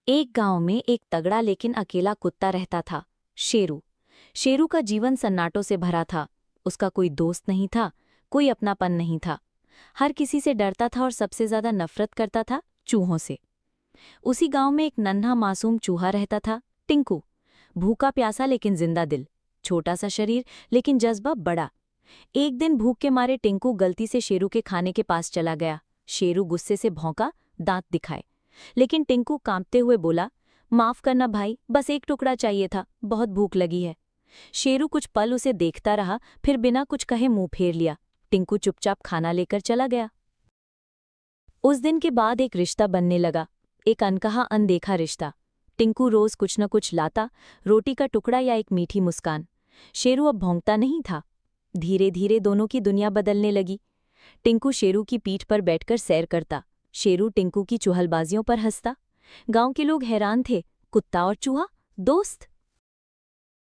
एक गांव में एक तगड़ा लेकिन अकेला कुत्ता रहता था, शेरू। शेरू का जीवन सन्नाटों से भरा था। उसका कोई दोस्त नहीं था, कोई अपनापन नहीं था। हर किसी से डरता था और सबसे ज्यादा नफरत करता था चूहों से। उसी गांव में एक नन्हा मासूम चूहा रहता था, टिंकू। भूखा प्यासा लेकिन जिंदा दिल, छोटा सा शरीर लेकिन जज्बा बड़ा। एक दिन भूख के मारे टिंकू गलती से शेरू के खाने के पास चला गया। शेरू गुस्से से भौंका, दांत दिखाए, लेकिन टिंकू कांपते हुए बोला, माफ करना भाई, बस एक टुकड़ा चाहिए था, बहुत भूख लगी है। शेरू कुछ पल उसे देखता रहा, फिर बिना कुछ कहे मुंह फेर लिया। टिंकू चुपचाप खाना लेकर चला गया। उस दिन के बाद एक रिश्ता बनने लगा, एक अनकहा अनदेखा रिश्ता। टिंकू रोज कुछ न कुछ लाता, रोटी का टुकड़ा या एक मीठी मुस्कान। शेरू अब भौंकता नहीं था। धीरे धीरे दोनों की दुनिया बदलने लगी। टिंकू शेरू की पीठ पर बैठकर सैर करता, शेरू टिंकू की चुहलबाजियों पर हंसता। गांव के लोग हैरान थे, कुत्ता और चूहा दोस्त।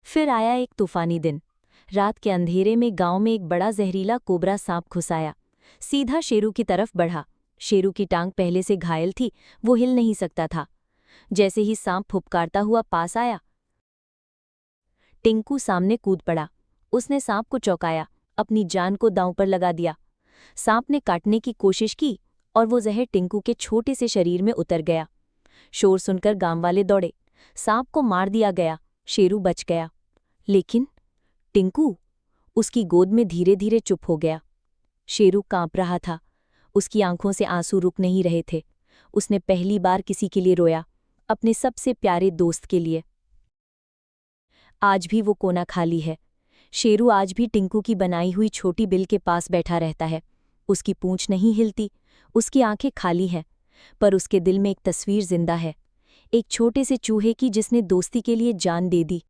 फिर आया एक तूफानी दिन। रात के अंधेरे में गांव में एक बड़ा जहरीला कोबरा सांप घुस आया। सीधा शेरू की तरफ बढ़ा। शेरू की टांग पहले से घायल थी, वो हिल नहीं सकता था। जैसे ही सांप फुफकारता हुआ पास आया, टिंकू सामने कूद पड़ा। उसने सांप को चौंकाया, अपनी जान को दांव पर लगा दिया। सांप ने काटने की कोशिश की और वो जहर टिंकू के छोटे से शरीर में उतर गया। शोर सुनकर गांव वाले दौड़े। सांप को मार दिया गया, शेरू बच गया। लेकिन टिंकू उसकी गोद में धीरे धीरे चुप हो गया। शेरू कांप रहा था, उसकी आंखों से आंसू रुक नहीं रहे थे। उसने पहली बार किसी के लिए रोया, अपने सबसे प्यारे दोस्त के लिए। आज भी वो कोना खाली है। शेरू आज भी टिंकू की बनाई हुई छोटी बिल के पास बैठा रहता है। उसकी पूंछ नहीं हिलती, उसकी आंखें खाली हैं, पर उसके दिल में एक तस्वीर जिंदा है, एक छोटे से चूहे की जिसने दोस्ती के लिए जान दे दी।